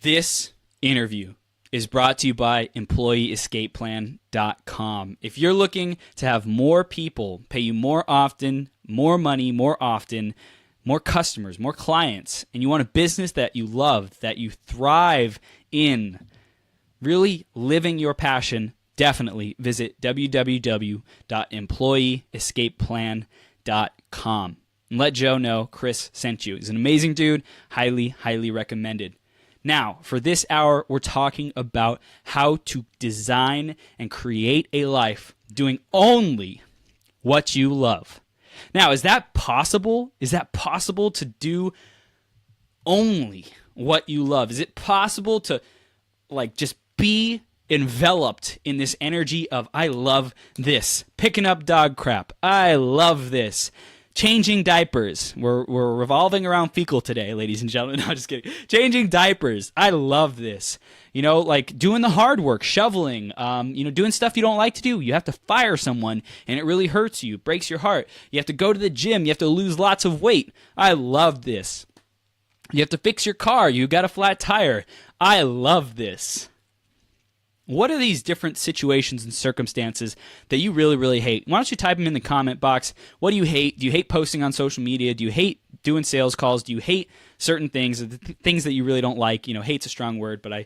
This interview is brought to you by EmployeeEscapePlan.com. If you're looking to have more people pay you more often, more money, more often, more customers, more clients, and you want a business that you love, that you thrive in, really living your passion, definitely visit www.employeeescapeplan.com and let Joe know Chris sent you. He's an amazing dude, highly, highly recommended. Now, for this hour, we're talking about how to design and create a life doing only what you love. Now, is that possible? Is that possible to do only what you love? Is it possible to just be enveloped in this energy of I love this, picking up dog crap, I love this, changing diapers. We're revolving around fecal today, ladies and gentlemen. No, just kidding. Changing diapers. I love this. Doing the hard work, shoveling, doing stuff you don't like to do. You have to fire someone and it really hurts you, breaks your heart. You have to go to the gym. You have to lose lots of weight. I love this. You have to fix your car. You got a flat tire. I love this. What are these different situations and circumstances that you really, really hate? Why don't you type them in the comment box? What do you hate? Do you hate posting on social media? Do you hate doing sales calls? Do you hate certain things, things that you really don't like? Hate's a strong word, but I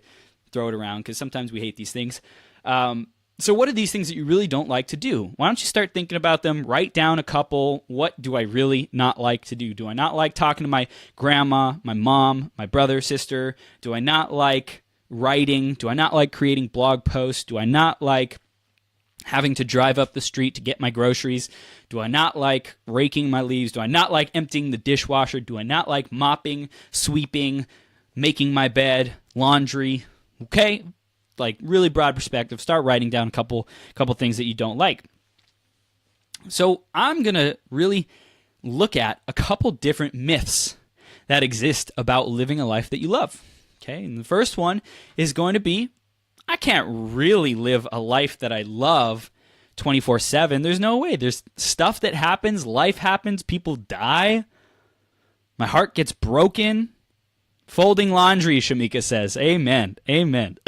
throw it around because sometimes we hate these things. So what are these things that you really don't like to do? Why don't you start thinking about them? Write down a couple. What do I really not like to do? Do I not like talking to my grandma, my mom, my brother, sister? Do I not like writing? Do I not like creating blog posts? Do I not like having to drive up the street to get my groceries? Do I not like raking my leaves? Do I not like emptying the dishwasher? Do I not like mopping, sweeping, making my bed, laundry? Okay? Really broad perspective. Start writing down a couple things that you don't like. So I'm going to really look at a couple different myths that exist about living a life that you love. Okay, and the first one is going to be, I can't really live a life that I love 24/7. There's no way. There's stuff that happens, life happens, people die, my heart gets broken. Folding laundry, Shamika says. Amen. Amen.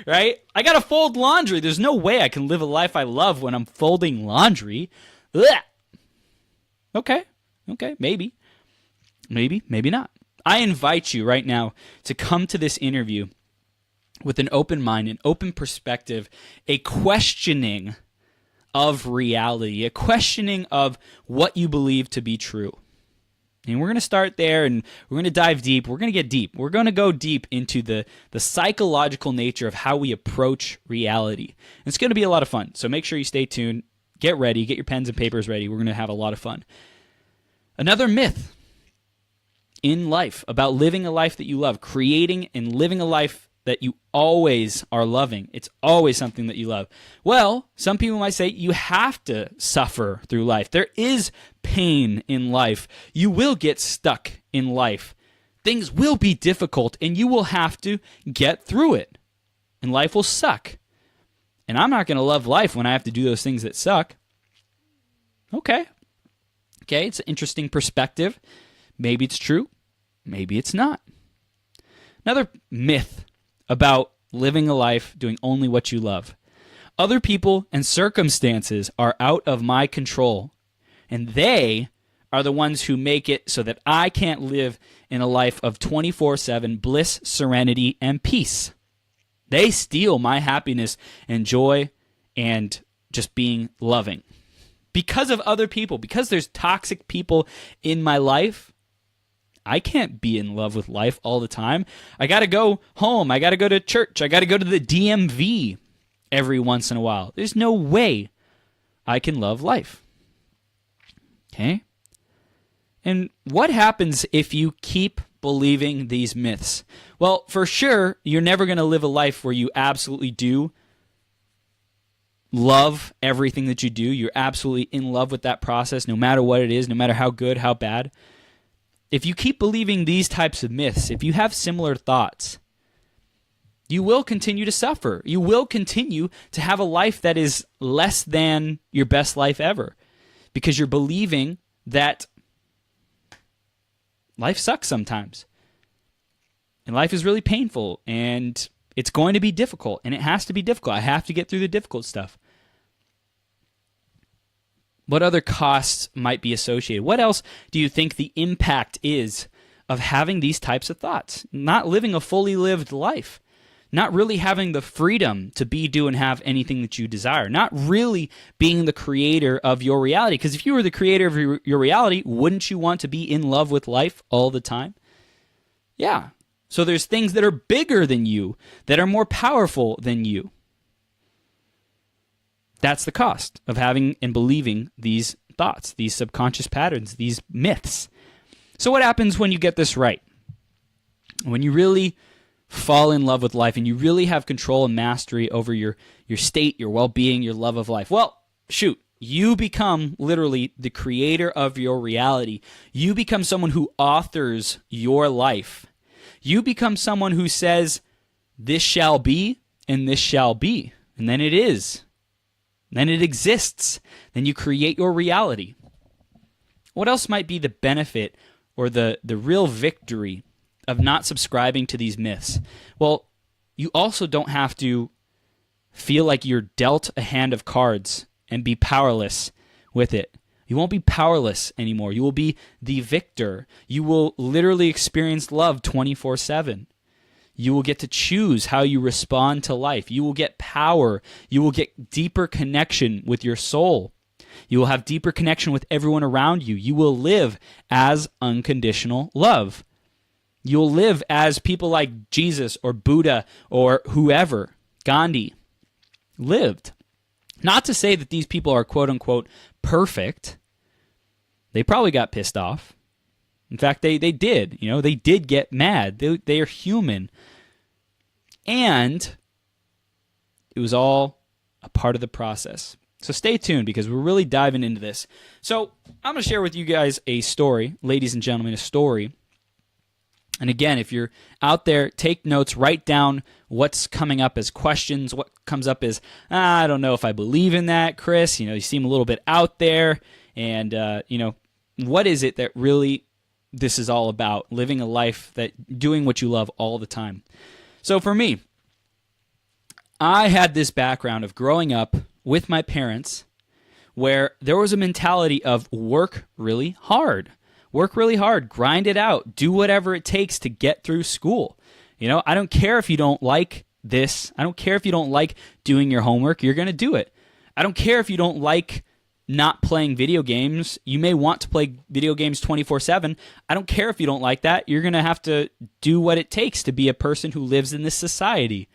Right? I got to fold laundry. There's no way I can live a life I love when I'm folding laundry. Ugh. Okay, maybe. Maybe not. I invite you right now to come to this interview with an open mind, an open perspective, a questioning of reality, a questioning of what you believe to be true. And we're going to start there, and we're going to dive deep. We're going to get deep. We're going to go deep into the psychological nature of how we approach reality. And it's going to be a lot of fun. So make sure you stay tuned. Get ready. Get your pens and papers ready. We're going to have a lot of fun. Another myth in life about living a life that you love, creating and living a life that you always are loving. It's always something that you love. Well, some people might say you have to suffer through life. There is pain in life. You will get stuck in life. Things will be difficult and you will have to get through it. And life will suck. And I'm not going to love life when I have to do those things that suck. Okay, it's an interesting perspective. Maybe it's true. Maybe it's not. Another myth about living a life doing only what you love. Other people and circumstances are out of my control, and they are the ones who make it so that I can't live in a life of 24/7 bliss, serenity, and peace. They steal my happiness and joy and just being loving. Because of other people, because there's toxic people in my life, I can't be in love with life all the time. I got to go home. I got to go to church. I got to go to the DMV every once in a while. There's no way I can love life. Okay? And what happens if you keep believing these myths? Well, for sure, you're never going to live a life where you absolutely do love everything that you do. You're absolutely in love with that process, no matter what it is, no matter how good, how bad. If you keep believing these types of myths, if you have similar thoughts, you will continue to suffer. You will continue to have a life that is less than your best life ever because you're believing that life sucks sometimes. And life is really painful, and it's going to be difficult, and it has to be difficult. I have to get through the difficult stuff. What other costs might be associated? What else do you think the impact is of having these types of thoughts? Not living a fully lived life. Not really having the freedom to be, do, and have anything that you desire. Not really being the creator of your reality. Because if you were the creator of your reality, wouldn't you want to be in love with life all the time? Yeah. So there's things that are bigger than you, that are more powerful than you. That's the cost of having and believing these thoughts, these subconscious patterns, these myths. So what happens when you get this right? When you really fall in love with life and you really have control and mastery over your state, your well-being, your love of life. Well, shoot, you become literally the creator of your reality. You become someone who authors your life. You become someone who says, this shall be, and this shall be. And then it is. Then it exists. Then you create your reality. What else might be the benefit or the real victory of not subscribing to these myths? Well, you also don't have to feel like you're dealt a hand of cards and be powerless with it. You won't be powerless anymore. You will be the victor. You will literally experience love 24/7. You will get to choose how you respond to life. You will get power. You will get deeper connection with your soul. You will have deeper connection with everyone around you. You will live as unconditional love. You'll live as people like Jesus or Buddha or whoever, Gandhi, lived. Not to say that these people are quote-unquote perfect. They probably got pissed off. In fact, they did. They did get mad. They are human. And it was all a part of the process. So stay tuned because we're really diving into this. So I'm going to share with you guys a story, ladies and gentlemen, a story. And again, if you're out there, take notes, write down what's coming up as questions, what comes up as, I don't know if I believe in that, Chris. You seem a little bit out there. And, what is it that really this is all about? Living a life doing what you love all the time. So for me, I had this background of growing up with my parents where there was a mentality of work really hard. Work really hard, grind it out, do whatever it takes to get through school. I don't care if you don't like this. I don't care if you don't like doing your homework. You're going to do it. I don't care if you don't like not playing video games. You may want to play video games 24/7. I don't care if you don't like that. You're going to have to do what it takes to be a person who lives in this society.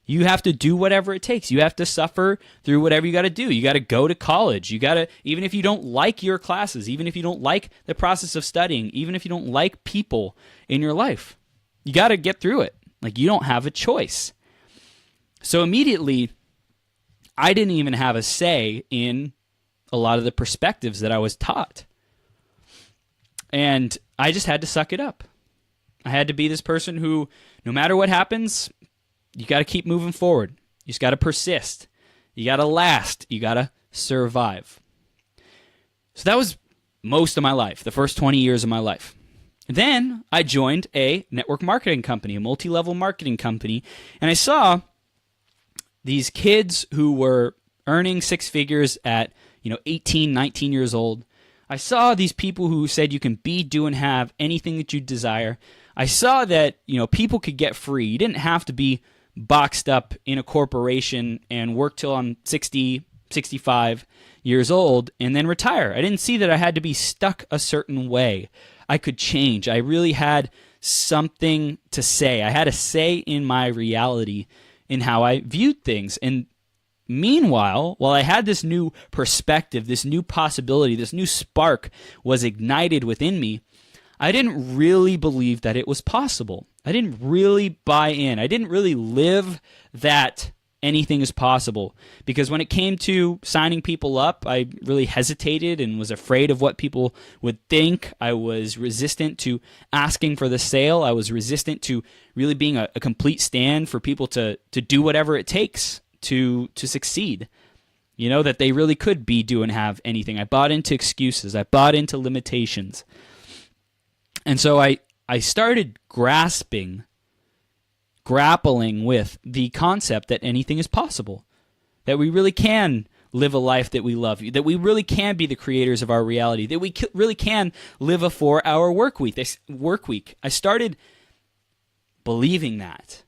You have to do whatever it takes. You have to suffer through whatever you got to do. You got to go to college. You got to, even if you don't like your classes, even if you don't like the process of studying, even if you don't like people in your life, you got to get through it. Like, you don't have a choice. So immediately, I didn't even have a say in a lot of the perspectives that I was taught. And I just had to suck it up. I had to be this person who, no matter what happens, you got to keep moving forward. You just got to persist. You got to last. You got to survive. So that was most of my life, the first 20 years of my life. Then I joined a network marketing company, a multi-level marketing company, and I saw these kids who were earning six figures at 18, 19 years old. I saw these people who said you can be, do, and have anything that you desire. I saw that people could get free. You didn't have to be boxed up in a corporation and work till I'm 60, 65 years old and then retire. I didn't see that I had to be stuck a certain way. I could change. I really had something to say. I had a say in my reality, in how I viewed things. And meanwhile, while I had this new perspective, this new possibility, this new spark was ignited within me, I didn't really believe that it was possible. I didn't really buy in. I didn't really live that anything is possible. Because when it came to signing people up, I really hesitated and was afraid of what people would think. I was resistant to asking for the sale. I was resistant to really being a complete stand for people to do whatever it takes to succeed. That they really could be, do, and have anything. I bought into excuses. I bought into limitations. And so I started grasping grappling with the concept that anything is possible, that we really can live a life that we love, that we really can be the creators of our reality, that we really can live a 4-hour work week. I started believing that.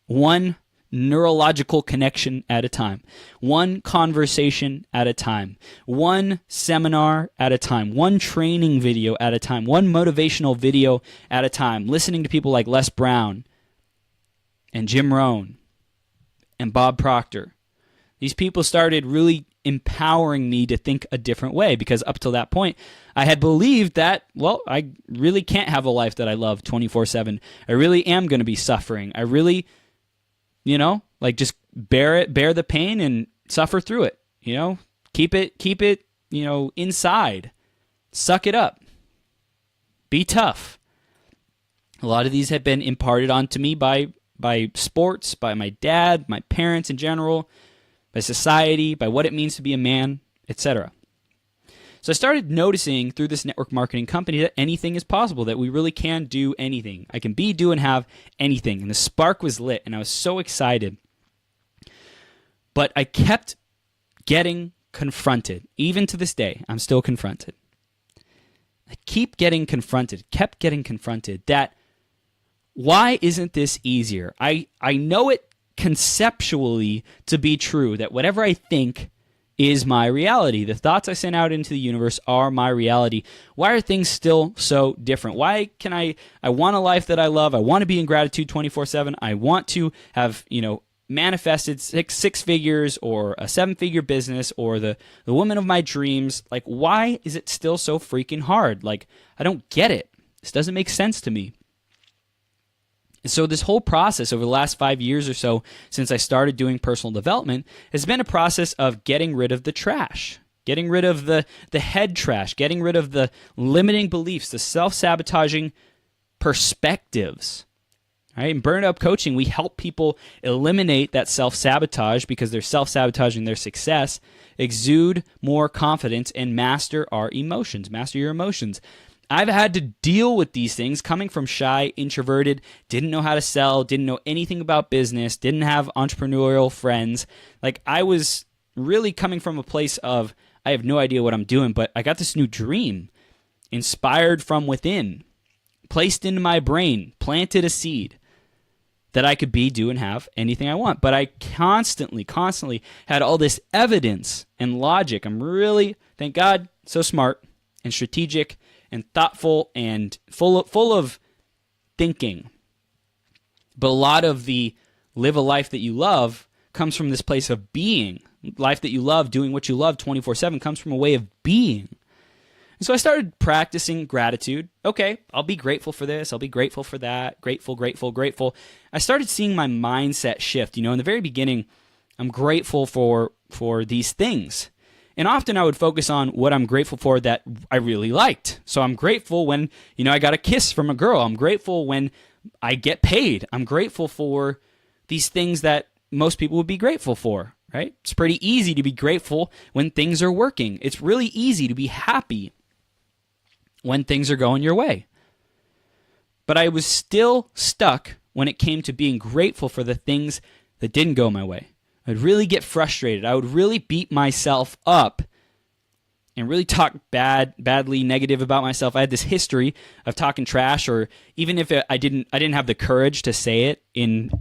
One neurological connection at a time, one conversation at a time, one seminar at a time, one training video at a time, one motivational video at a time, listening to people like Les Brown and Jim Rohn and Bob Proctor. These people started really empowering me to think a different way, because up till that point, I had believed that, well, I really can't have a life that I love 24/7. I really am going to be suffering. I really, just bear the pain and suffer through it. Keep it, inside. Suck it up. Be tough. A lot of these have been imparted onto me by sports, by my dad, my parents in general, by society, by what it means to be a man, etc. So I started noticing through this network marketing company that anything is possible, that we really can do anything. I can be, do, and have anything. And the spark was lit, and I was so excited. But I kept getting confronted. Even to this day, I'm still confronted. I kept getting confronted that why isn't this easier? I know it conceptually to be true, that whatever I think is my reality. The thoughts I send out into the universe are my reality. Why are things still so different? Why can I want a life that I love. I want to be in gratitude 24/7. I want to have, manifested six figures or a 7-figure business or the woman of my dreams. Like, why is it still so freaking hard? Like, I don't get it. This doesn't make sense to me. And so this whole process over the last 5 years or so since I started doing personal development has been a process of getting rid of the trash, getting rid of the head trash, getting rid of the limiting beliefs, the self-sabotaging perspectives. Right? In Burnout Coaching, we help people eliminate that self-sabotage because they're self-sabotaging their success, exude more confidence, and master our emotions, master your emotions. I've had to deal with these things coming from shy, introverted, didn't know how to sell, didn't know anything about business, didn't have entrepreneurial friends. Like, I was really coming from a place of, I have no idea what I'm doing, but I got this new dream, inspired from within, placed into my brain, planted a seed that I could be, do, and have anything I want. But I constantly had all this evidence and logic. I'm really, thank God, so smart and strategic and thoughtful and full of thinking. But a lot of the live a life that you love comes from this place of being. Life that you love, doing what you love 24/7 comes from a way of being. And so I started practicing gratitude. Okay, I'll be grateful for this. I'll be grateful for that. Grateful. I started seeing my mindset shift. In the very beginning, I'm grateful for these things. And often I would focus on what I'm grateful for that I really liked. So I'm grateful when, I got a kiss from a girl. I'm grateful when I get paid. I'm grateful for these things that most people would be grateful for, right? It's pretty easy to be grateful when things are working. It's really easy to be happy when things are going your way. But I was still stuck when it came to being grateful for the things that didn't go my way. I'd really get frustrated. I would really beat myself up and really talk badly, negative about myself. I had this history of talking trash, or even if I didn't have the courage to say it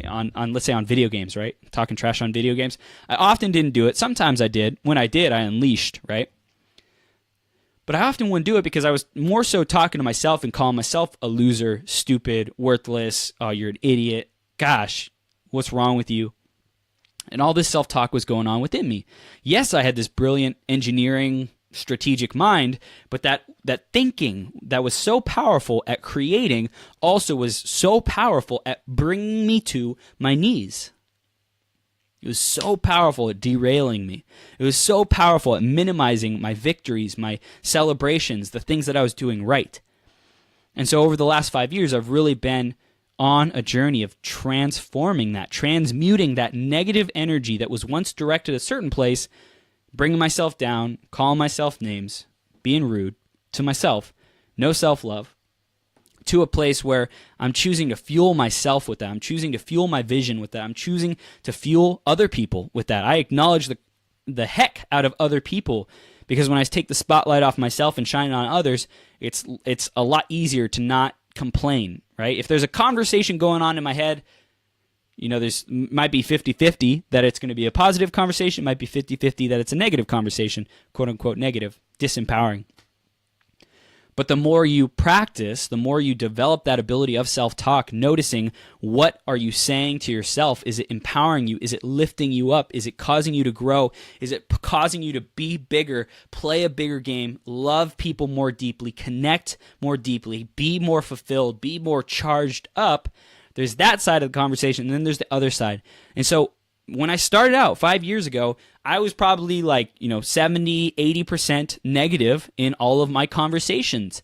on let's say on video games, right? Talking trash on video games. I often didn't do it. Sometimes I did. When I did, I unleashed, right? But I often wouldn't do it because I was more so talking to myself and calling myself a loser, stupid, worthless. Oh, you're an idiot. Gosh, what's wrong with you? And all this self-talk was going on within me. Yes, I had this brilliant engineering, strategic mind, but that thinking that was so powerful at creating also was so powerful at bringing me to my knees. It was so powerful at derailing me. It was so powerful at minimizing my victories, my celebrations, the things that I was doing right. And so over the last 5 years, I've really been on a journey of transforming that, transmuting that negative energy that was once directed a certain place, bringing myself down, calling myself names, being rude to myself, no self-love, to a place where I'm choosing to fuel myself with that. I'm choosing to fuel my vision with that. I'm choosing to fuel other people with that. I acknowledge the heck out of other people, because when I take the spotlight off myself and shine it on others, it's a lot easier to not complain, right? If there's a conversation going on in my head, there's might be 50-50 that it's going to be a positive conversation, might be 50-50 that it's a negative conversation, quote unquote negative, disempowering. But the more you practice, the more you develop that ability of self-talk, noticing what are you saying to yourself? Is it empowering you? Is it lifting you up? Is it causing you to grow? Is it causing you to be bigger, play a bigger game, love people more deeply, connect more deeply, be more fulfilled, be more charged up? There's that side of the conversation, and then there's the other side. And so when I started out 5 years ago, I was probably 70, 80% negative in all of my conversations.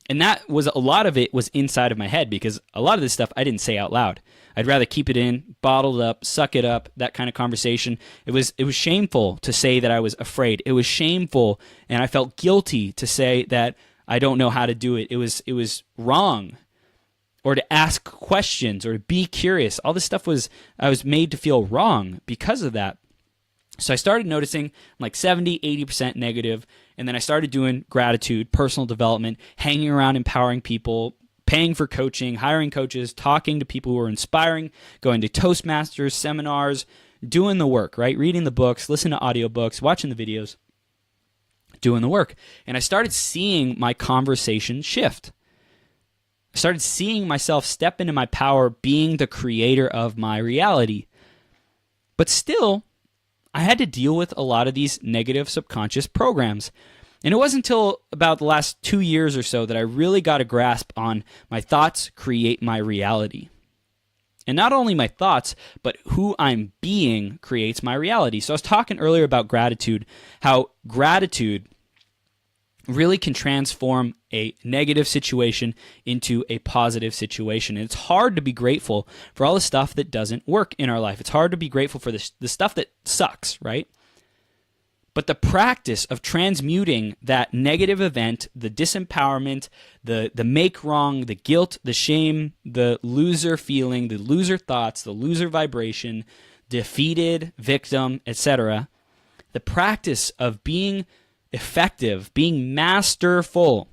And that was a lot of it was inside of my head, because a lot of this stuff I didn't say out loud. I'd rather keep it in, bottled up, suck it up, that kind of conversation. It was shameful to say that I was afraid. It was shameful, and I felt guilty to say that I don't know how to do it. It was wrong. Or to ask questions, or to be curious. All this stuff I was made to feel wrong because of that. So I started noticing I'm like 70, 80% negative, and then I started doing gratitude, personal development, hanging around empowering people, paying for coaching, hiring coaches, talking to people who are inspiring, going to Toastmasters, seminars, doing the work, right? Reading the books, listening to audiobooks, watching the videos, doing the work. And I started seeing my conversation shift. I started seeing myself step into my power, being the creator of my reality. But still, I had to deal with a lot of these negative subconscious programs. And it wasn't until about the last 2 years or so that I really got a grasp on my thoughts create my reality. And not only my thoughts, but who I'm being creates my reality. So I was talking earlier about gratitude, how gratitude really can transform a negative situation into a positive situation. And it's hard to be grateful for all the stuff that doesn't work in our life. It's hard to be grateful for the stuff that sucks, right? But the practice of transmuting that negative event, the disempowerment, the make wrong, the guilt, the shame, the loser feeling, the loser thoughts, the loser vibration, defeated, victim, etc., the practice of being effective, being masterful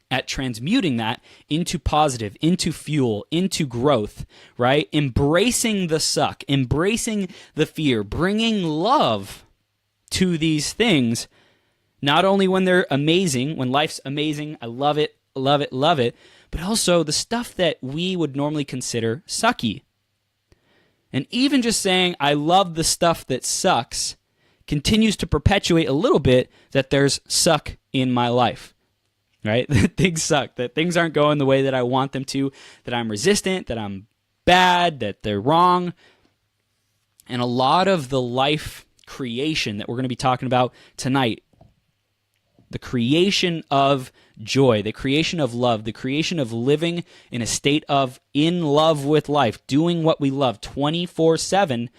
at transmuting that into positive, into fuel, into growth, right? Embracing the suck, embracing the fear, bringing love to these things, not only when they're amazing, when life's amazing, I love it, love it, love it, but also the stuff that we would normally consider sucky. And even just saying, I love the stuff that sucks, continues to perpetuate a little bit that there's suck in my life, right? That things suck, that things aren't going the way that I want them to, that I'm resistant, that I'm bad, that they're wrong. And a lot of the life creation that we're going to be talking about tonight, the creation of joy, the creation of love, the creation of living in a state of in love with life, doing what we love 24/7,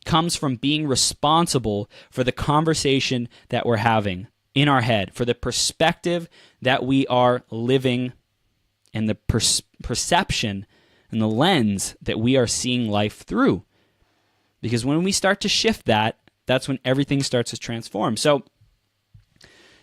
comes from being responsible for the conversation that we're having in our head, for the perspective that we are living, and the perception and the lens that we are seeing life through. Because when we start to shift that, that's when everything starts to transform. So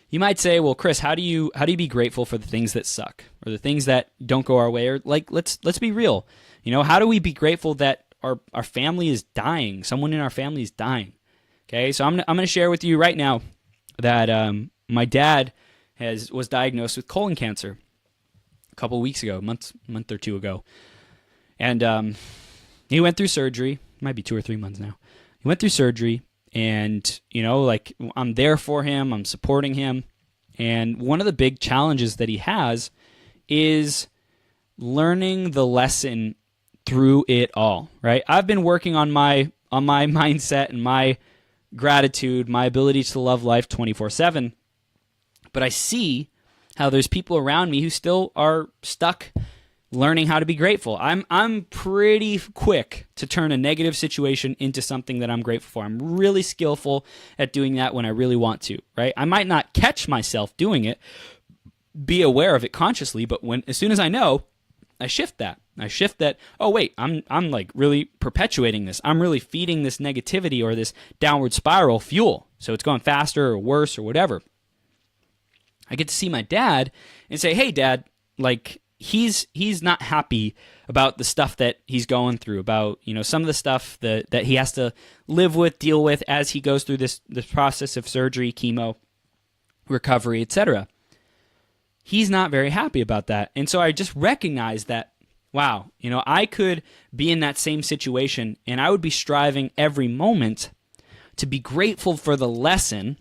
you might say, well, Chris, how do you be grateful for the things that suck, or the things that don't go our way? Or let's be real. How do we be grateful that our family is dying? Someone in our family is dying. Okay, so I'm going to share with you right now that my dad was diagnosed with colon cancer a couple of weeks ago, a month or two ago, and he went through surgery. It might be 2 or 3 months now. He went through surgery, and I'm there for him. I'm supporting him, and one of the big challenges that he has is learning the lesson through it all, right? I've been working on my mindset and my gratitude, my ability to love life 24/7, but I see how there's people around me who still are stuck learning how to be grateful. I'm pretty quick to turn a negative situation into something that I'm grateful for. I'm really skillful at doing that when I really want to, right? I might not catch myself doing it, be aware of it consciously, but as soon as I know, I shift that. Oh wait, I'm like really perpetuating this. I'm really feeding this negativity or this downward spiral fuel. So it's going faster or worse or whatever. I get to see my dad and say, "Hey dad, like he's not happy about the stuff that he's going through, about, some of the stuff that he has to live with, deal with as he goes through this process of surgery, chemo, recovery, etc." He's not very happy about that. And so I just recognized that, wow, I could be in that same situation and I would be striving every moment to be grateful for the lesson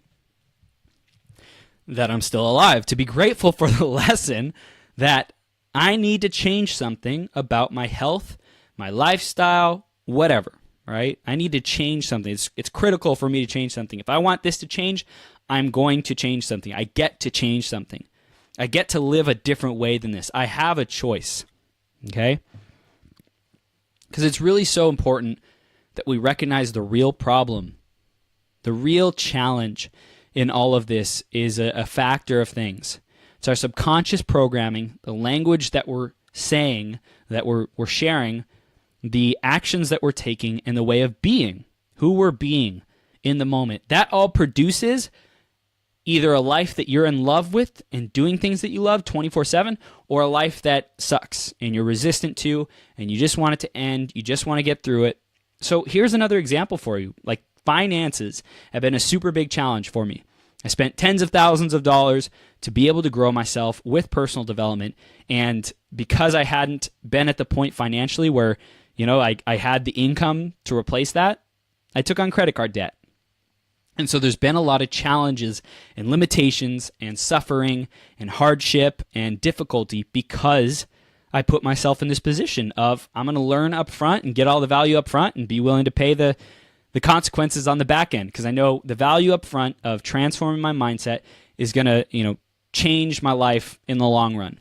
that I'm still alive, to be grateful for the lesson that I need to change something about my health, my lifestyle, whatever, right? I need to change something. It's critical for me to change something. If I want this to change, I'm going to change something. I get to change something. I get to live a different way than this. I have a choice, okay? Because it's really so important that we recognize the real problem. The real challenge in all of this is a factor of things. It's our subconscious programming, the language that we're saying, that we're sharing, the actions that we're taking, and the way of being, who we're being in the moment. That all produces either a life that you're in love with and doing things that you love 24/7, or a life that sucks and you're resistant to and you just want it to end, you just want to get through it. So here's another example for you. Like, finances have been a super big challenge for me. I spent tens of thousands of dollars to be able to grow myself with personal development, and because I hadn't been at the point financially where, I had the income to replace that, I took on credit card debt. And so there's been a lot of challenges and limitations and suffering and hardship and difficulty because I put myself in this position of I'm going to learn up front and get all the value up front and be willing to pay the consequences on the back end, because I know the value up front of transforming my mindset is going to, change my life in the long run.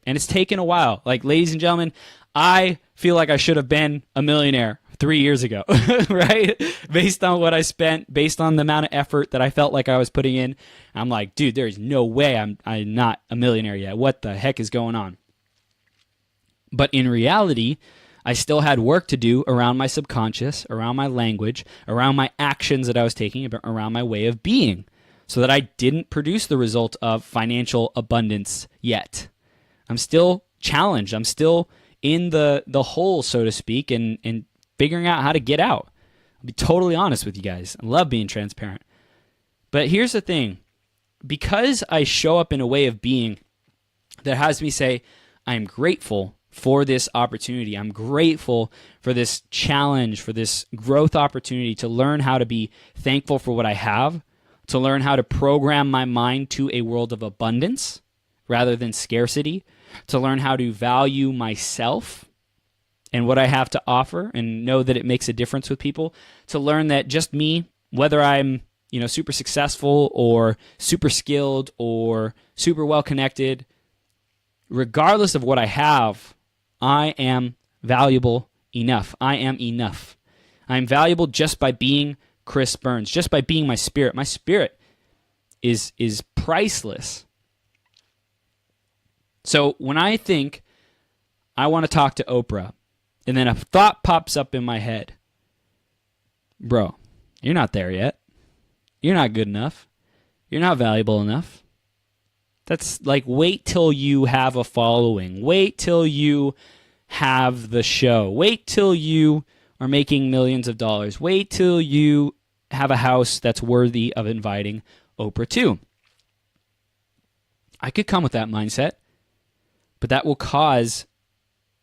And it's taken a while. Like, ladies and gentlemen, I feel like I should have been a millionaire 3 years ago, right? Based on what I spent, based on the amount of effort that I felt like I was putting in. I'm like, dude, there's no way I'm not a millionaire yet. What the heck is going on? But in reality, I still had work to do around my subconscious, around my language, around my actions that I was taking, around my way of being, so that I didn't produce the result of financial abundance yet. I'm still challenged. I'm still in the hole, so to speak, and figuring out how to get out. I'll be totally honest with you guys. I love being transparent. But here's the thing. Because I show up in a way of being that has me say, I'm grateful for this opportunity. I'm grateful for this challenge, for this growth opportunity to learn how to be thankful for what I have, to learn how to program my mind to a world of abundance rather than scarcity, to learn how to value myself and what I have to offer and know that it makes a difference with people, to learn that just me, whether I'm super successful or super skilled or super well connected, regardless of what I have, I am valuable enough. I am enough. I'm valuable just by being Chris Burns, just by being my spirit. My spirit is priceless. So when I think I want to talk to Oprah, and then a thought pops up in my head, bro, you're not there yet. You're not good enough. You're not valuable enough. That's like, wait till you have a following. Wait till you have the show. Wait till you are making millions of dollars. Wait till you have a house that's worthy of inviting Oprah to. I could come with that mindset, but that will cause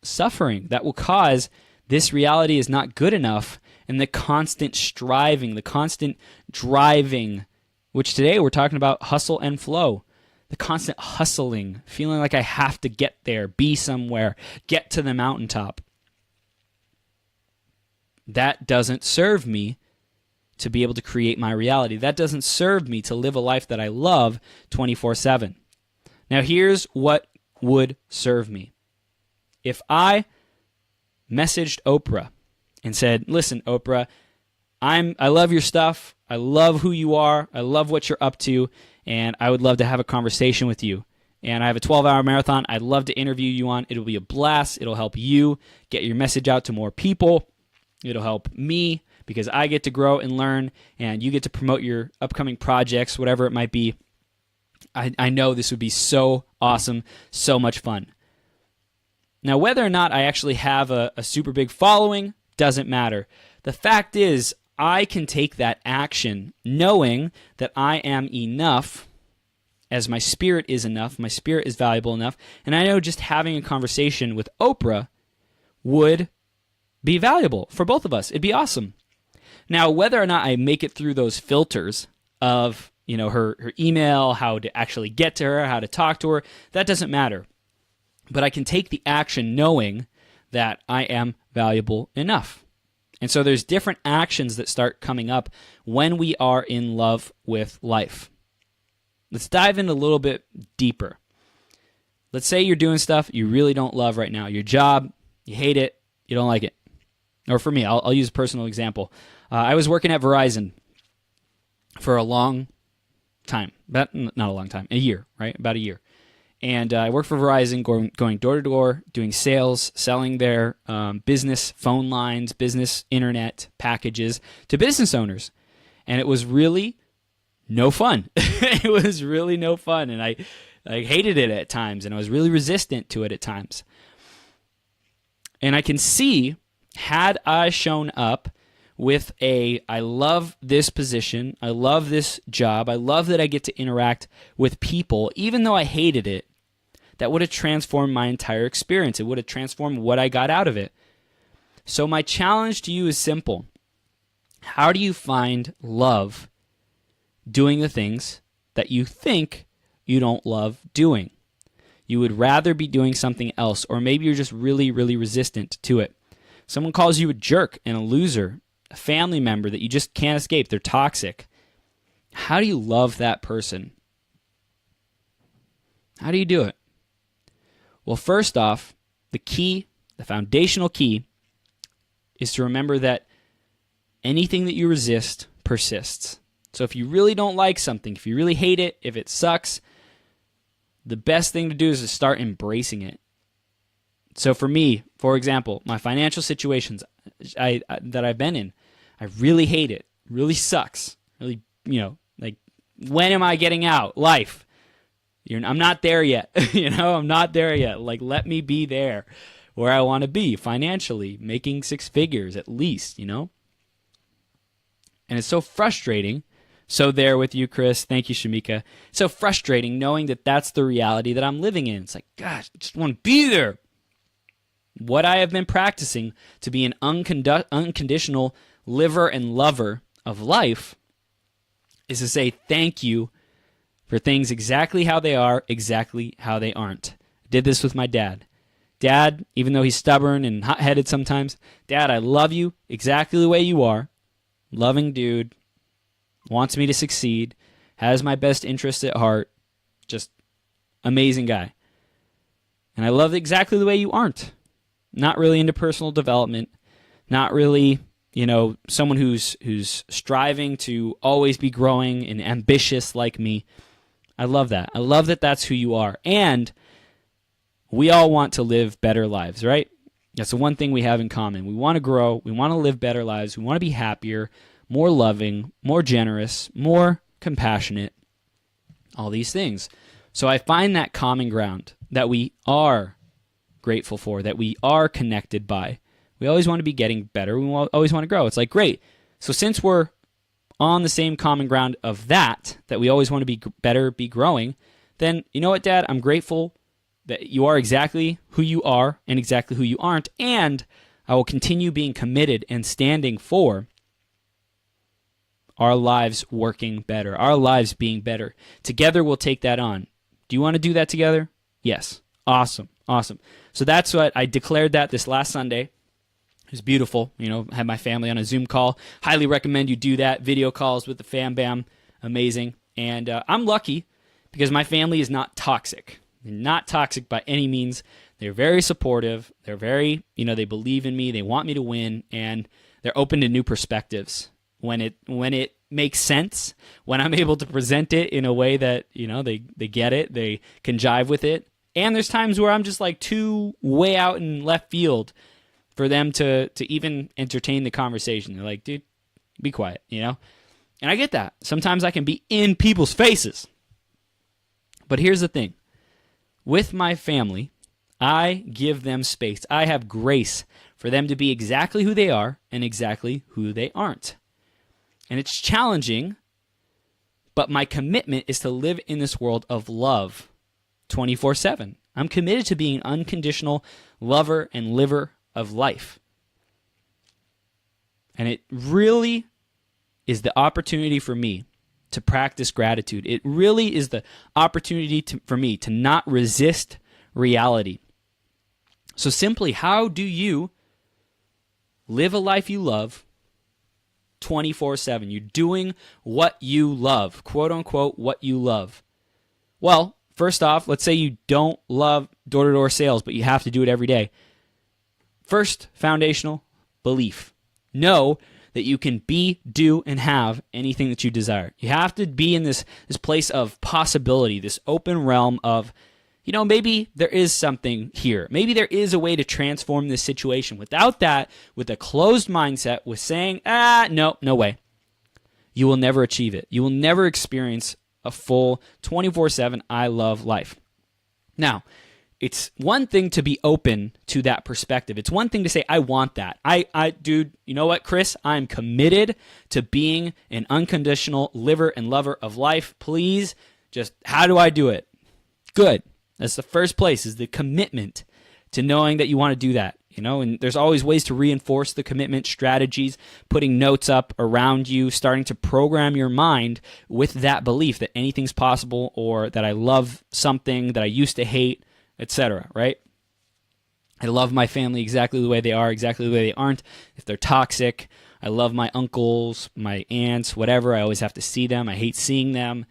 suffering. That will cause this reality is not good enough, and the constant striving, the constant driving, which today we're talking about hustle and flow. The constant hustling, feeling like I have to get there, be somewhere, get to the mountaintop. That doesn't serve me to be able to create my reality. That doesn't serve me to live a life that I love 24/7. Now here's what would serve me. If I messaged Oprah and said, listen, Oprah, I love your stuff. I love who you are. I love what you're up to. And I would love to have a conversation with you. and I have a 12-hour marathon I'd love to interview you on. It'll be a blast. It'll help you get your message out to more people. It'll help me because I get to grow and learn, and you get to promote your upcoming projects, whatever it might be. I know this would be so awesome, so much fun. Now, whether or not I actually have a super big following doesn't matter. The fact is, I can take that action knowing that I am enough, as my spirit is enough, my spirit is valuable enough, and I know just having a conversation with Oprah would be valuable for both of us. It'd be awesome. Now, whether or not I make it through those filters of her email, how to actually get to her, how to talk to her, that doesn't matter. But I can take the action knowing that I am valuable enough. And so there's different actions that start coming up when we are in love with life. Let's dive in a little bit deeper. Let's say you're doing stuff you really don't love right now. Your job, you hate it, you don't like it. Or for me, I'll use a personal example. I was working at Verizon for a long time, but not a long time, a year, right? About a year. And I worked for Verizon, going door to door, doing sales, selling their business phone lines, business internet packages to business owners. And it was really no fun. It was really no fun. And I hated it at times, and I was really resistant to it at times. And I can see, had I shown up with I love this position, I love this job, I love that I get to interact with people, even though I hated it, that would have transformed my entire experience. It would have transformed what I got out of it. So my challenge to you is simple. How do you find love doing the things that you think you don't love doing? You would rather be doing something else, or maybe you're just really, really resistant to it. Someone calls you a jerk and a loser, a family member that you just can't escape. They're toxic. How do you love that person? How do you do it? Well, first off, the foundational key, is to remember that anything that you resist persists. So if you really don't like something, if you really hate it, if it sucks, the best thing to do is to start embracing it. So for me, for example, my financial situations that I've been in, I really hate it. Really sucks. Really, like, when am I getting out? Life. I'm not there yet. I'm not there yet. Like, let me be there where I want to be financially, making six figures at least, And it's so frustrating. So there with you, Chris. Thank you, Shamika. It's so frustrating knowing that that's the reality that I'm living in. It's like, gosh, I just want to be there. What I have been practicing to be an unconditional liver and lover of life is to say thank you for things exactly how they are, exactly how they aren't. I did this with my dad. Dad, even though he's stubborn and hot-headed sometimes, Dad, I love you exactly the way you are. Loving dude, wants me to succeed, has my best interests at heart, just amazing guy. And I love exactly the way you aren't. Not really into personal development, not really, someone who's striving to always be growing and ambitious like me. I love that. I love that that's who you are. And we all want to live better lives, right? That's the one thing we have in common. We want to grow. We want to live better lives. We want to be happier, more loving, more generous, more compassionate, all these things. So I find that common ground that we are grateful for, that we are connected by. We always want to be getting better. We always want to grow. It's like, great. So since we're on the same common ground of that we always want to be better, be growing, then you know what, Dad? I'm grateful that you are exactly who you are and exactly who you aren't, and I will continue being committed and standing for our lives working better, our lives being better. Together, we'll take that on. Do you want to do that together? Yes. Awesome. So that's what I declared that this last Sunday. It was beautiful. Had my family on a Zoom call. Highly recommend you do that. Video calls with the fam bam. Amazing. And I'm lucky because my family is not toxic. They're not toxic by any means. They're very supportive. They're very, they believe in me. They want me to win, and they're open to new perspectives when it makes sense, when I'm able to present it in a way that, they get it, they can jive with it. And there's times where I'm just like too way out in left field for them to even entertain the conversation. They're like, dude, be quiet, And I get that. Sometimes I can be in people's faces. But here's the thing. With my family, I give them space. I have grace for them to be exactly who they are and exactly who they aren't. And it's challenging, but my commitment is to live in this world of love 24/7. I'm committed to being an unconditional lover and liver of life. And it really is the opportunity for me to practice gratitude. It really is the opportunity for me to not resist reality. So simply, how do you live a life you love 24/7? You're doing what you love, quote unquote, what you love. Well, first off, let's say you don't love door-to-door sales, but you have to do it every day. First, foundational belief. Know that you can be, do, and have anything that you desire. You have to be in this place of possibility, this open realm of, maybe there is something here. Maybe there is a way to transform this situation. Without that, with a closed mindset, with saying, no way, you will never achieve it. You will never experience a full 24/7 I love life. Now, it's one thing to be open to that perspective. It's one thing to say, I want that. Dude, you know what, Chris? I'm committed to being an unconditional liver and lover of life. Please, just how do I do it? Good. That's the first place, is the commitment to knowing that you want to do that. And there's always ways to reinforce the commitment, strategies, putting notes up around you, starting to program your mind with that belief that anything's possible, or that I love something that I used to hate, etc., right? I love my family exactly the way they are, exactly the way they aren't. If they're toxic, I love my uncles, my aunts, whatever. I always have to see them. I hate seeing them.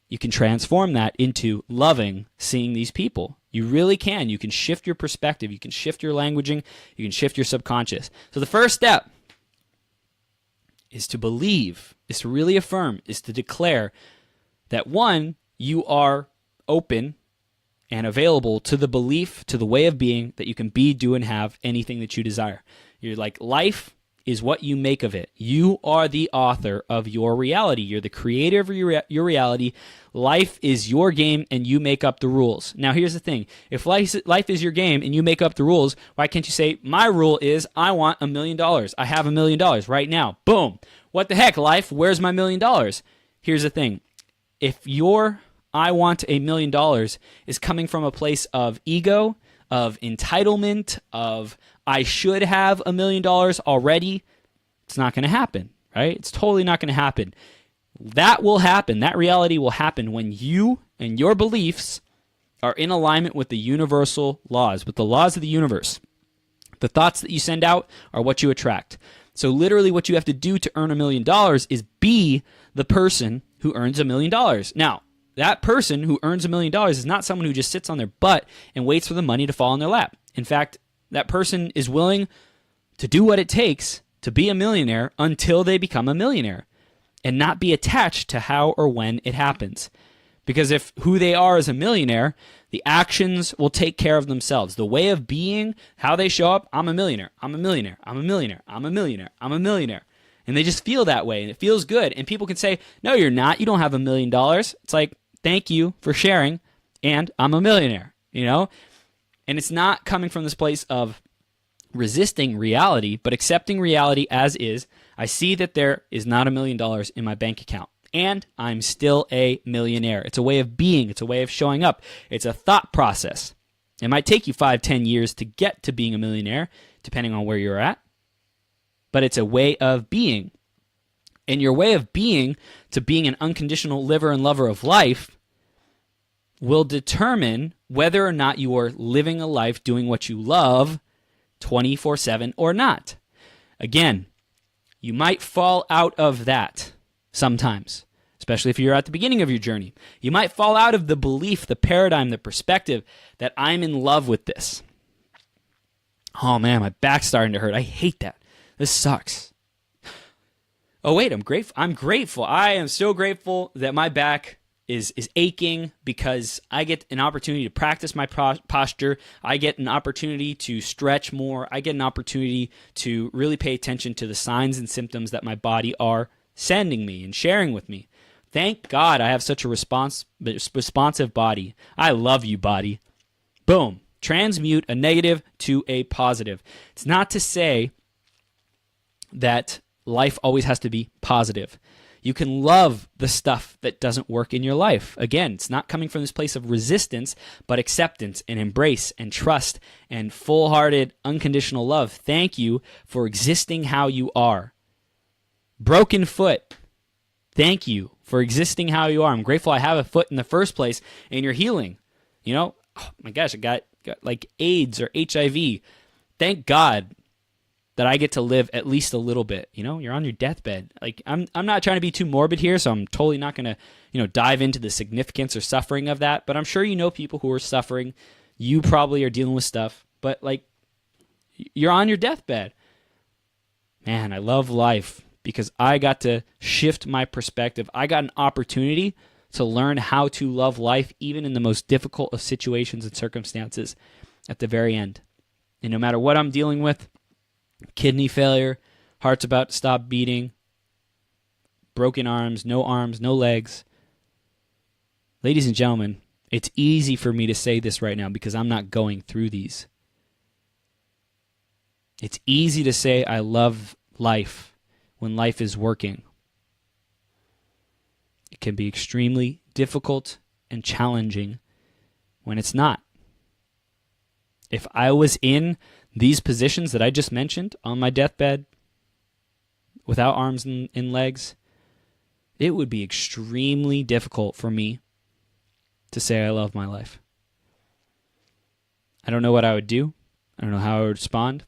You can transform that into loving seeing these people. You really can. You can shift your perspective. You can shift your languaging. You can shift your subconscious. So the first step is to believe, is to really affirm, is to declare that, one, you are open and available to the belief, to the way of being that you can be, do, and have anything that you desire. You're like, life is what you make of it. You are the author of your reality. You're the creator of your reality. Life is your game, and you make up the rules. Now, here's the thing. If life is your game and you make up the rules, why can't you say, my rule is I want $1 million. I have $1 million right now. Boom. What the heck, life? Where's my $1 million? Here's the thing. If your I want $1 million is coming from a place of ego, of entitlement, of I should have $1 million already, it's not going to happen, right? It's totally not going to happen. That will happen. That reality will happen when you and your beliefs are in alignment with the universal laws, with the laws of the universe. The thoughts that you send out are what you attract. So literally what you have to do to earn $1 million is be the person who earns $1 million. Now, that person who earns $1 million is not someone who just sits on their butt and waits for the money to fall in their lap. In fact, that person is willing to do what it takes to be a millionaire until they become a millionaire, and not be attached to how or when it happens. Because if who they are is a millionaire, the actions will take care of themselves. The way of being, how they show up, I'm a millionaire, I'm a millionaire, I'm a millionaire, I'm a millionaire, I'm a millionaire. And they just feel that way, and it feels good. And people can say, no, you're not. You don't have $1 million. It's like, thank you for sharing, and I'm a millionaire, And it's not coming from this place of resisting reality, but accepting reality as is. I see that there is not $1 million in my bank account, and I'm still a millionaire. It's a way of being. It's a way of showing up. It's a thought process. It might take you 5-10 years to get to being a millionaire, depending on where you're at, but it's a way of being. And your way of being to being an unconditional liver and lover of life will determine whether or not you are living a life doing what you love 24/7 or not. Again, you might fall out of that sometimes, especially if you're at the beginning of your journey. You might fall out of the belief, the paradigm, the perspective that I'm in love with this. Oh man, my back's starting to hurt. I hate that. This sucks. Oh wait, I'm grateful. I'm grateful. I am so grateful that my back is aching because I get an opportunity to practice my posture. I get an opportunity to stretch more. I get an opportunity to really pay attention to the signs and symptoms that my body are sending me and sharing with me. Thank God I have such a responsive body. I love you, body. Boom. Transmute a negative to a positive. It's not to say that life always has to be positive. You can love the stuff that doesn't work in your life. Again, it's not coming from this place of resistance, but acceptance and embrace and trust and full-hearted, unconditional love. Thank you for existing how you are. Broken foot. Thank you for existing how you are. I'm grateful I have a foot in the first place and you're healing. You know, oh my gosh, I got like AIDS or HIV. Thank God that I get to live at least a little bit. You know, you're on your deathbed. Like I'm not trying to be too morbid here, so I'm totally not going to, dive into the significance or suffering of that, but I'm sure you know people who are suffering. You probably are dealing with stuff, but like you're on your deathbed. Man, I love life because I got to shift my perspective. I got an opportunity to learn how to love life even in the most difficult of situations and circumstances at the very end. And no matter what I'm dealing with, kidney failure, heart's about to stop beating, broken arms, no legs. Ladies and gentlemen, it's easy for me to say this right now because I'm not going through these. It's easy to say I love life when life is working. It can be extremely difficult and challenging when it's not. If I was in these positions that I just mentioned on my deathbed, without arms and legs, it would be extremely difficult for me to say I love my life. I don't know what I would do. I don't know how I would respond.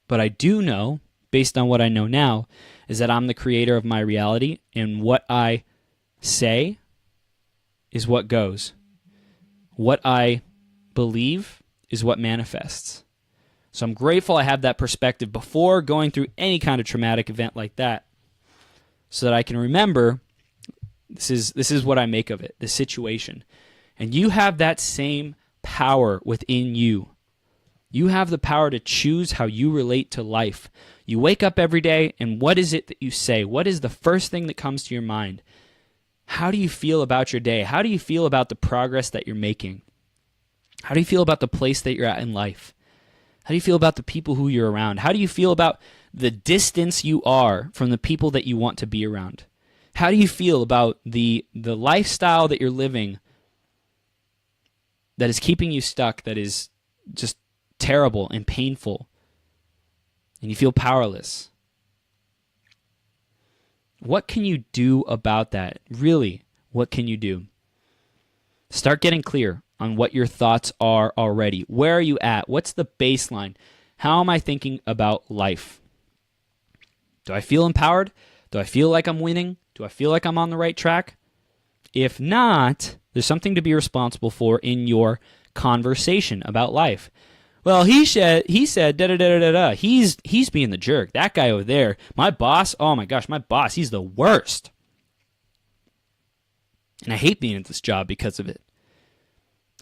But I do know, based on what I know now, is that I'm the creator of my reality, and what I say is what goes. What I believe is what manifests. So I'm grateful I have that perspective before going through any kind of traumatic event like that, so that I can remember this is what I make of it, this situation. And you have that same power within you. You have the power to choose how you relate to life. You wake up every day, and what is it that you say? What is the first thing that comes to your mind? How do you feel about your day? How do you feel about the progress that you're making? How do you feel about the place that you're at in life? How do you feel about the people who you're around? How do you feel about the distance you are from the people that you want to be around? How do you feel about the lifestyle that you're living that is keeping you stuck, that is just terrible and painful, and you feel powerless? What can you do about that? Really, what can you do? Start getting clear on what your thoughts are already. Where are you at? What's the baseline? How am I thinking about life? Do I feel empowered? Do I feel like I'm winning? Do I feel like I'm on the right track? If not, there's something to be responsible for in your conversation about life. Well, he said da da da da da. He's being the jerk. That guy over there, my boss. Oh my gosh, my boss. He's the worst. And I hate being at this job because of it.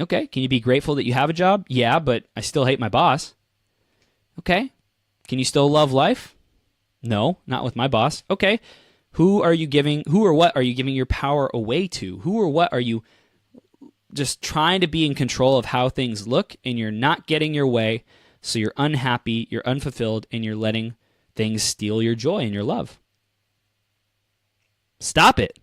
Okay, can you be grateful that you have a job? Yeah, but I still hate my boss. Okay, can you still love life? No, not with my boss. Okay, who or what are you giving your power away to? Who or what are you just trying to be in control of how things look, and you're not getting your way, so you're unhappy, you're unfulfilled, and you're letting things steal your joy and your love? Stop it.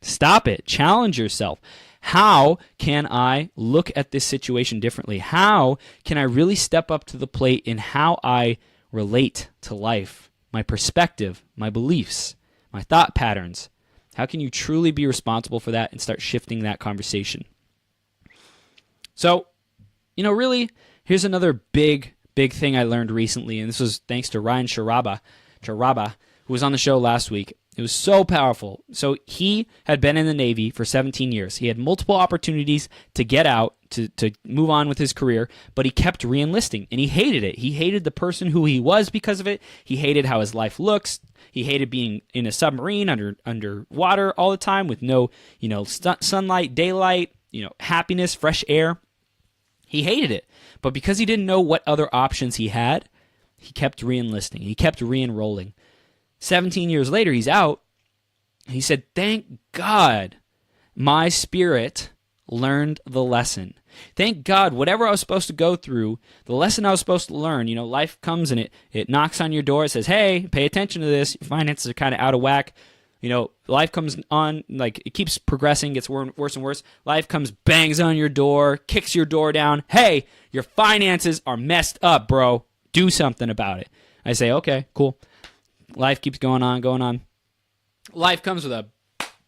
Stop it. Challenge yourself. How can I look at this situation differently? How can I really step up to the plate in how I relate to life, my perspective, my beliefs, my thought patterns? How can you truly be responsible for that and start shifting that conversation? So, really, here's another big thing I learned recently, and this was thanks to Ryan Charaba, who was on the show last week. It was so powerful. So he had been in the Navy for 17 years. He had multiple opportunities to get out, to move on with his career, but he kept re-enlisting, and he hated it. He hated the person who he was because of it. He hated how his life looks. He hated being in a submarine underwater all the time with no, sunlight, daylight, happiness, fresh air. He hated it. But because he didn't know what other options he had, he kept re-enlisting. He kept re-enrolling. 17 years later, he's out. He said, "Thank God my spirit learned the lesson. Thank God whatever I was supposed to go through, the lesson I was supposed to learn, life comes and it knocks on your door. It says, hey, pay attention to this. Your finances are kind of out of whack. Life comes on, like it keeps progressing, gets worse and worse. Life comes, bangs on your door, kicks your door down. Hey, your finances are messed up, bro. Do something about it." I say, okay, cool. Life keeps going on. Life comes with a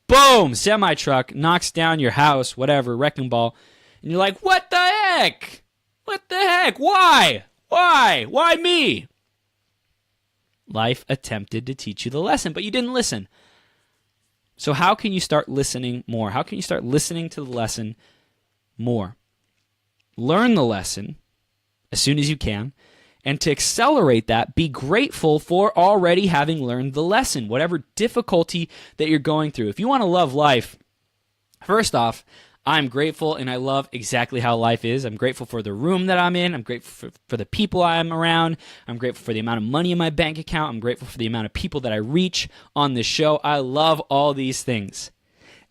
boom, semi-truck, knocks down your house, whatever, wrecking ball. And you're like, what the heck? What the heck? Why? Why me? Life attempted to teach you the lesson, but you didn't listen. So how can you start listening more? How can you start listening to the lesson more? Learn the lesson as soon as you can. And to accelerate that, be grateful for already having learned the lesson, whatever difficulty that you're going through. If you want to love life, first off, I'm grateful and I love exactly how life is. I'm grateful for the room that I'm in. I'm grateful for the people I'm around. I'm grateful for the amount of money in my bank account. I'm grateful for the amount of people that I reach on this show. I love all these things.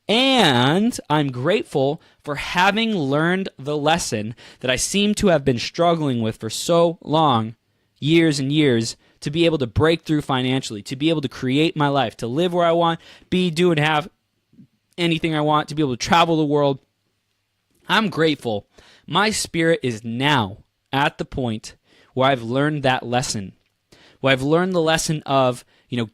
And I'm grateful for having learned the lesson that I seem to have been struggling with for so long, years and years, to be able to break through financially, to be able to create my life, to live where I want, do and have anything I want, to be able to travel the world. I'm grateful. My spirit is now at the point where I've learned that lesson, where I've learned the lesson of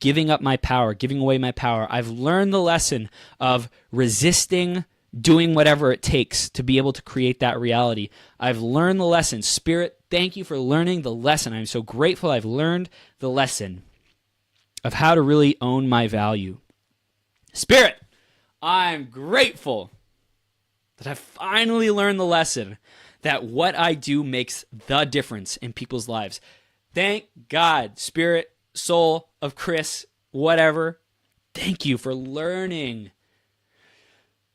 giving up my power, giving away my power. I've learned the lesson of resisting doing whatever it takes to be able to create that reality. I've learned the lesson. Spirit, thank you for learning the lesson. I'm so grateful I've learned the lesson of how to really own my value. Spirit, I'm grateful that I finally learned the lesson that what I do makes the difference in people's lives. Thank God, Spirit, soul of Chris, whatever. Thank you for learning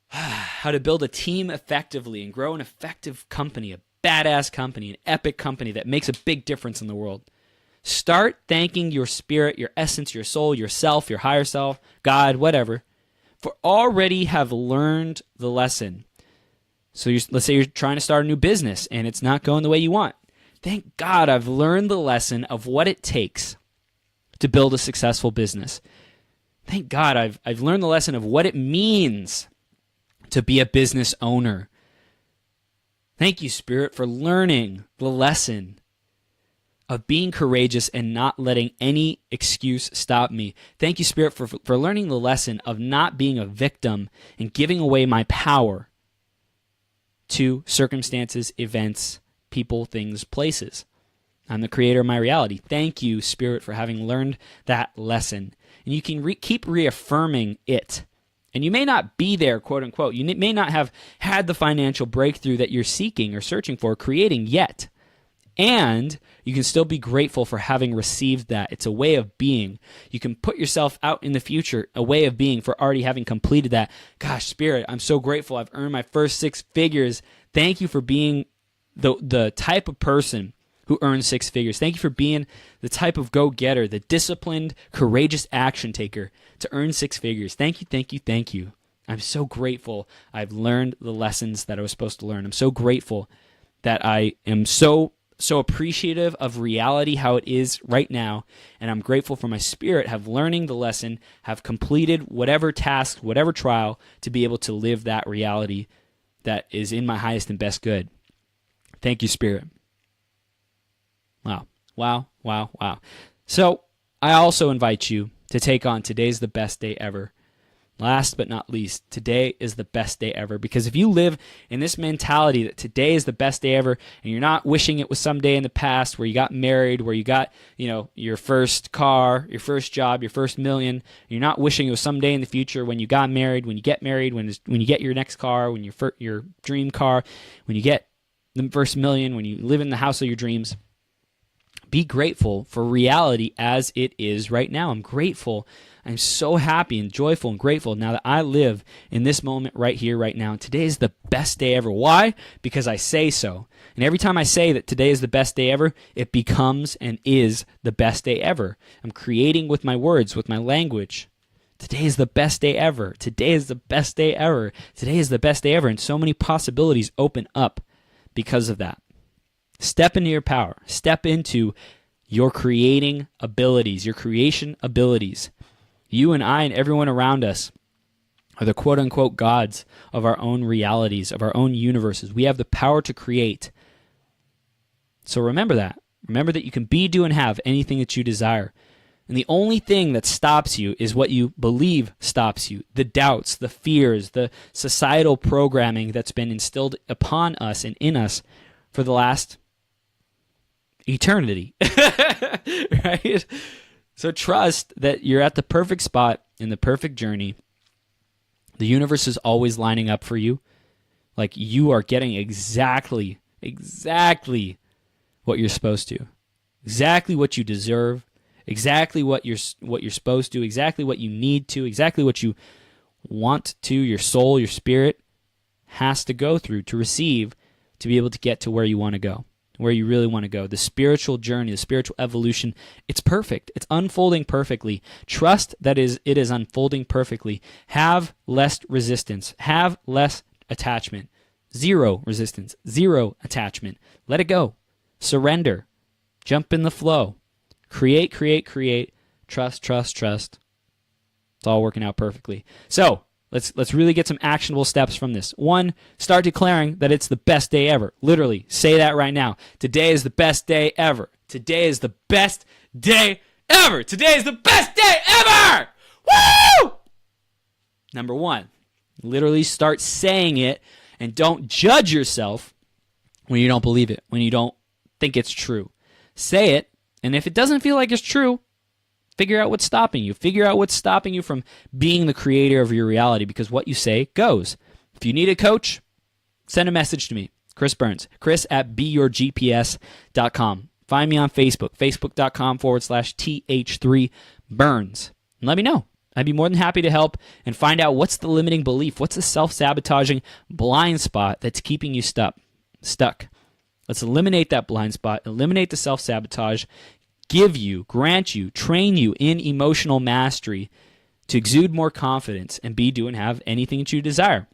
how to build a team effectively and grow an effective company, a badass company, an epic company that makes a big difference in the world. Start thanking your spirit, your essence, your soul, yourself, your higher self, God, whatever, for already have learned the lesson. So let's say you're trying to start a new business and it's not going the way you want. Thank God I've learned the lesson of what it takes to build a successful business. Thank God I've learned the lesson of what it means to be a business owner. Thank you, Spirit, for learning the lesson of being courageous and not letting any excuse stop me. Thank you, Spirit, for learning the lesson of not being a victim and giving away my power to circumstances, events, people, things, places. I'm the creator of my reality. Thank you, Spirit, for having learned that lesson. And you can keep reaffirming it. And you may not be there, quote unquote. You may not have had the financial breakthrough that you're seeking or searching for, creating yet. And you can still be grateful for having received that. It's a way of being. You can put yourself out in the future, a way of being for already having completed that. Gosh, Spirit, I'm so grateful. I've earned my first 6 figures. Thank you for being the type of person who earns 6 figures. Thank you for being the type of go-getter, the disciplined, courageous action taker to earn 6 figures. Thank you, thank you, thank you. I'm so grateful I've learned the lessons that I was supposed to learn. I'm so grateful that I am so appreciative of reality, how it is right now, and I'm grateful for my spirit have learning the lesson, have completed whatever task, whatever trial, to be able to live that reality that is in my highest and best good. Thank you, Spirit. Wow, wow, wow, wow. So I also invite you to take on Today's the Best Day Ever. last but not least, today is the best day ever. Because if you live in this mentality that today is the best day ever, and you're not wishing it was some day in the past where you got married, where you got, your first car, your first job, your first million, and you're not wishing it was some day in the future when you got married, when you get married, when you get your next car, when your dream car, when you get the first million, when you live in the house of your dreams. Be grateful for reality as it is right now. I'm grateful. I'm so happy and joyful and grateful now that I live in this moment right here, right now. And today is the best day ever. Why? Because I say so. And every time I say that today is the best day ever, it becomes and is the best day ever. I'm creating with my words, with my language. Today is the best day ever. Today is the best day ever. Today is the best day ever. And so many possibilities open up because of that. Step into your power. Step into your creating abilities, your creation abilities. You and I and everyone around us are the quote-unquote gods of our own realities, of our own universes. We have the power to create. So remember that. Remember that you can be, do, and have anything that you desire. And the only thing that stops you is what you believe stops you. The doubts, the fears, the societal programming that's been instilled upon us and in us for the last eternity. Right? So trust that you're at the perfect spot in the perfect journey. The universe is always lining up for you. Like you are getting exactly what you're supposed to. Exactly what you deserve. Exactly what you're supposed to. Exactly what you need to. Exactly what you want to. Your soul, your spirit has to go through to receive to be able to get to where you want to go. Where you really want to go. The spiritual journey, the spiritual evolution, it's perfect. It's unfolding perfectly. Trust that it is unfolding perfectly. Have less resistance. Have less attachment. Zero resistance. Zero attachment. Let it go. Surrender. Jump in the flow. Create. Trust. It's all working out perfectly. So, Let's really get some actionable steps from this. 1, start declaring that it's the best day ever. Literally, say that right now. Today is the best day ever. Today is the best day ever. Today is the best day ever. Woo! Number 1, literally start saying it and don't judge yourself when you don't believe it, when you don't think it's true. Say it, and if it doesn't feel like it's true, figure out what's stopping you. Figure out what's stopping you from being the creator of your reality, because what you say goes. If you need a coach, send a message to me, Chris Burns, chris@beyourgps.com. Find me on Facebook, facebook.com/th3burns. And let me know. I'd be more than happy to help and find out what's the limiting belief, what's the self-sabotaging blind spot that's keeping you stuck. Let's eliminate that blind spot, eliminate the self-sabotage, grant you, train you in emotional mastery to exude more confidence and be, do, and have anything that you desire.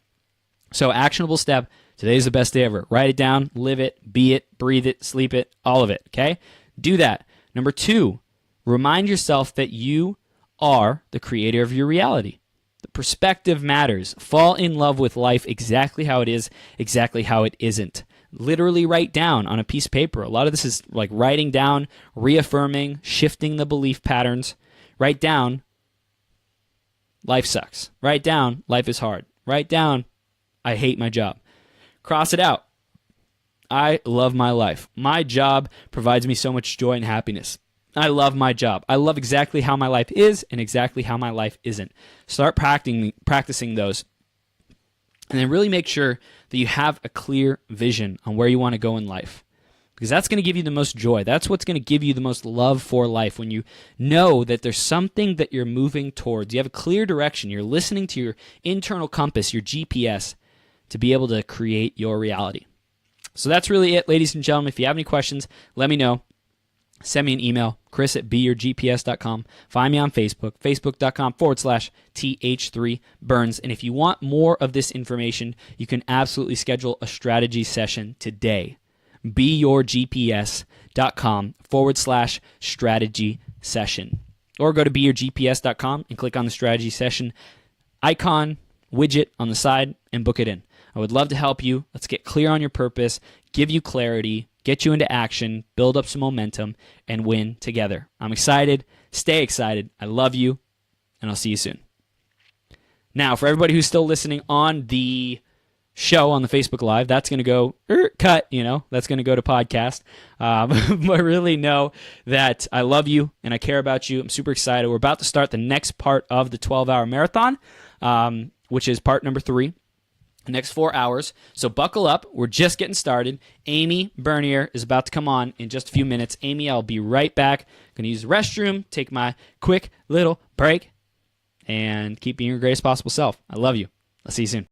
So actionable step, today's the best day ever. Write it down, live it, be it, breathe it, sleep it, all of it, okay? Do that. Number 2, remind yourself that you are the creator of your reality. The perspective matters. Fall in love with life exactly how it is, exactly how it isn't. Literally write down on a piece of paper. A lot of this is like writing down, reaffirming, shifting the belief patterns. Write down, life sucks. Write down, life is hard. Write down, I hate my job. Cross it out. I love my life. My job provides me so much joy and happiness. I love my job. I love exactly how my life is and exactly how my life isn't. Start practicing those. And then really make sure that you have a clear vision on where you want to go in life. Because that's going to give you the most joy. That's what's going to give you the most love for life. When you know that there's something that you're moving towards. You have a clear direction. You're listening to your internal compass, your GPS, to be able to create your reality. So that's really it, ladies and gentlemen. If you have any questions, let me know. Send me an email, chris@beyourgps.com. Find me on Facebook, facebook.com/th3burns. And if you want more of this information, you can absolutely schedule a strategy session today. beyourgps.com/strategy session. Or go to beyourgps.com and click on the strategy session icon, widget on the side, and book it in. I would love to help you. Let's get clear on your purpose, give you clarity, get you into action, build up some momentum, and win together. I'm excited. Stay excited. I love you, and I'll see you soon. Now, for everybody who's still listening on the show on the Facebook Live, that's going to go cut, that's going to go to podcast. But really know that I love you and I care about you. I'm super excited. We're about to start the next part of the 12-hour marathon, which is part number 3. The next 4 hours. So buckle up. We're just getting started. Amy Bernier is about to come on in just a few minutes. Amy, I'll be right back. Going to use the restroom, take my quick little break, and keep being your greatest possible self. I love you. I'll see you soon.